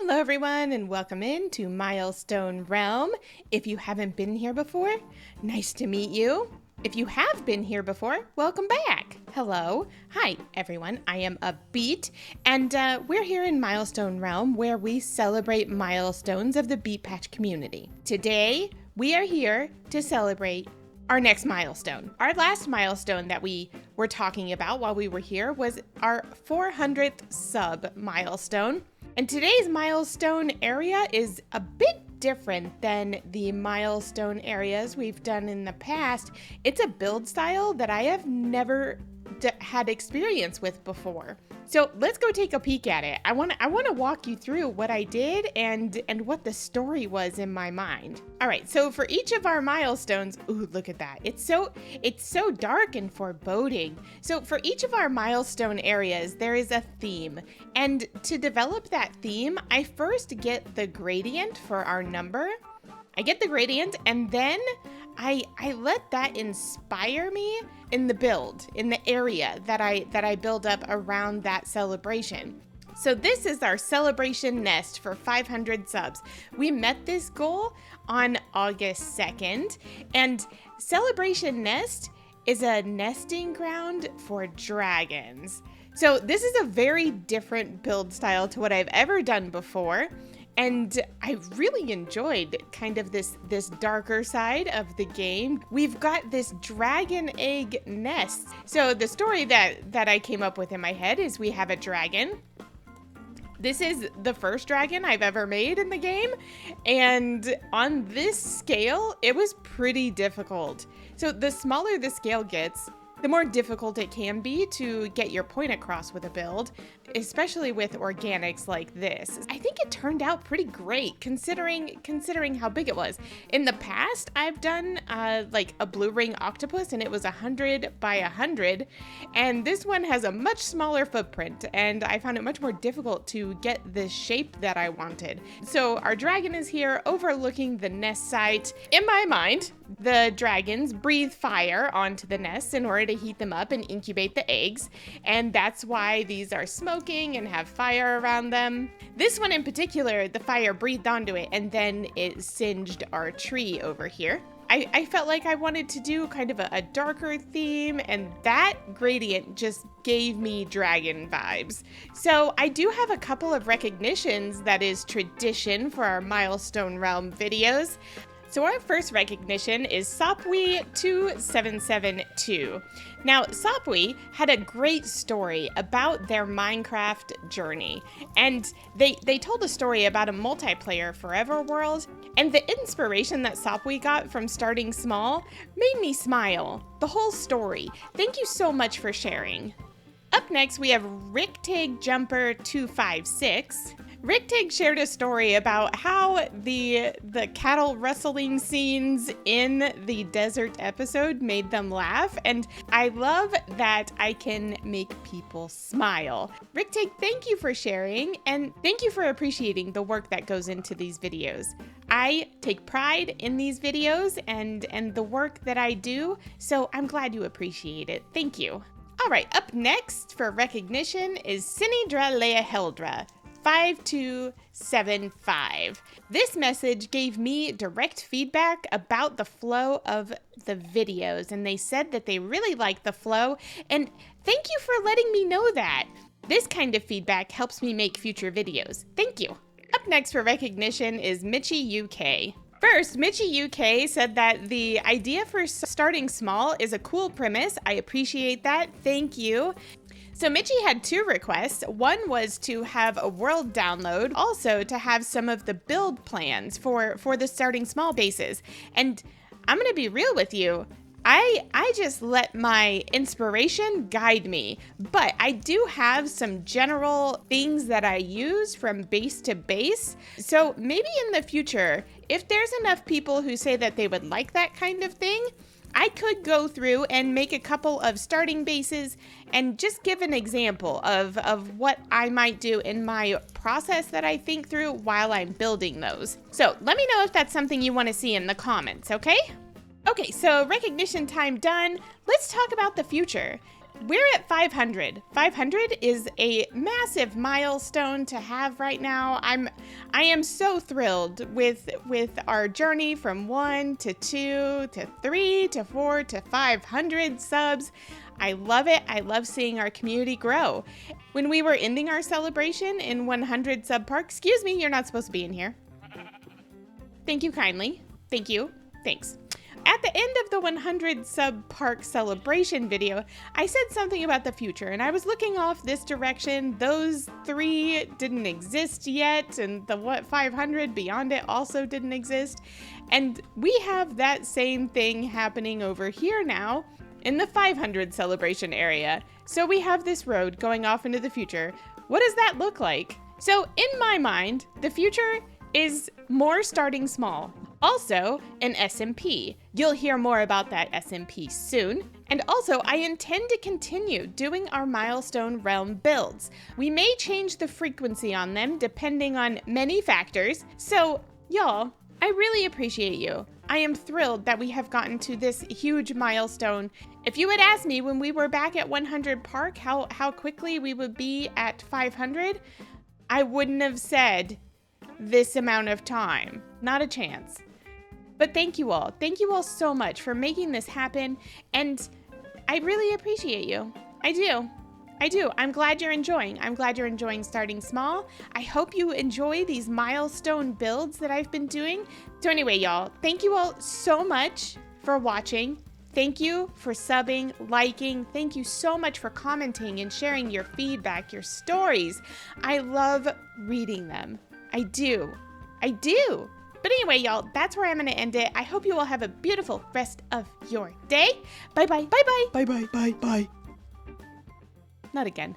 Hello everyone and welcome in to Milestone Realm. If you haven't been here before, nice to meet you. If you have been here before, welcome back. Hello. Hi everyone, I am UpbeatDefeat and we're here in Milestone Realm where we celebrate milestones of the Beat Patch community. Today, we are here to celebrate our next milestone. Our last milestone that we were talking about while we were here was our 400th sub milestone. And today's milestone area is a bit different than the milestone areas we've done in the past. It's a build style that I have never had experience with before. So let's go take a peek at it. I want to walk you through what I did and what the story was in my mind. All right, so for each of our milestones, ooh, look at that. It's so dark and foreboding. So for each of our milestone areas, there is a theme. And to develop that theme, I first get the gradient for our number. I get the gradient and then I let that inspire me in the build, in the area that I build up around that celebration. So this is our celebration nest for 500 subs. We met this goal on August 2nd, and Celebration Nest is a nesting ground for dragons. So this is a very different build style to what I've ever done before. And I really enjoyed kind of this darker side of the game. We've got this dragon egg nest. So the story that I came up with in my head is we have a dragon. This is the first dragon I've ever made in the game. And on this scale, it was pretty difficult. So the smaller the scale gets, the more difficult it can be to get your point across with a build, especially with organics like this. I think it turned out pretty great considering how big it was. In the past, I've done like a blue ring octopus and it was 100 by 100, and this one has a much smaller footprint and I found it much more difficult to get the shape that I wanted. So our dragon is here overlooking the nest site. In my mind, the dragons breathe fire onto the nests in order to heat them up and incubate the eggs, and that's why these are smoking and have fire around them. This one in particular, the fire breathed onto it and then it singed our tree over here. I felt like I wanted to do kind of a darker theme, and that gradient just gave me dragon vibes. So I do have a couple of recognitions that is tradition for our Milestone Realm videos. So our first recognition is Sapwi 2772. Now, Sapwi had a great story about their Minecraft journey, and they told a story about a multiplayer forever world, and the inspiration that Sapwi got from starting small made me smile. The whole story. Thank you so much for sharing. Up next, we have Ricktig Jumper 256. Ricktig shared a story about how the cattle rustling scenes in the desert episode made them laugh, and I love that I can make people smile. Ricktig, thank you for sharing, and thank you for appreciating the work that goes into these videos. I take pride in these videos and the work that I do, so I'm glad you appreciate it. Thank you. All right, up next for recognition is Cineidra Heldra 5275. This message gave me direct feedback about the flow of the videos, and they said that they really like the flow, and thank you for letting me know that. This kind of feedback helps me make future videos. Thank you. Up next for recognition is Mitchie UK. First, Mitchie UK said that the idea for starting small is a cool premise. I appreciate that. Thank you. So Mitchie had two requests. One was to have a world download, also to have some of the build plans for the starting small bases. And I'm gonna be real with you. I just let my inspiration guide me, but I do have some general things that I use from base to base. So maybe in the future, if there's enough people who say that they would like that kind of thing, I could go through and make a couple of starting bases and just give an example of what I might do in my process that I think through while I'm building those. So let me know if that's something you want to see in the comments, okay? Okay, so recognition time done. Let's talk about the future. we're at 500. 500 is a massive milestone to have right now. I am so thrilled with our journey from 1 to 2 to 3 to 4 to 500 subs. I love it. I love seeing our community grow. When we were ending our celebration in 100 sub park, excuse me, you're not supposed to be in here. Thank you kindly. Thank you. Thanks. At the end of the 100 sub park celebration video, I said something about the future, and I was looking off this direction. Those 3 didn't exist yet, and the 500 beyond it also didn't exist. And we have that same thing happening over here now in the 500 celebration area. So we have this road going off into the future. What does that look like? So in my mind, the future is more starting small. Also, an SMP. You'll hear more about that SMP soon. And also, I intend to continue doing our Milestone Realm builds. We may change the frequency on them depending on many factors. So, y'all, I really appreciate you. I am thrilled that we have gotten to this huge milestone. If you had asked me when we were back at 100 Park how quickly we would be at 500, I wouldn't have said this amount of time. Not a chance. But thank you all. Thank you all so much for making this happen. And I really appreciate you. I do. I do. I'm glad you're enjoying. I'm glad you're enjoying starting small. I hope you enjoy these milestone builds that I've been doing. So anyway, y'all, thank you all so much for watching. Thank you for subbing, liking. Thank you so much for commenting and sharing your feedback, your stories. I love reading them. I do. I do. But anyway, y'all, that's where I'm going to end it. I hope you all have a beautiful rest of your day. Bye-bye. Bye-bye. Bye-bye. Bye-bye. Not again.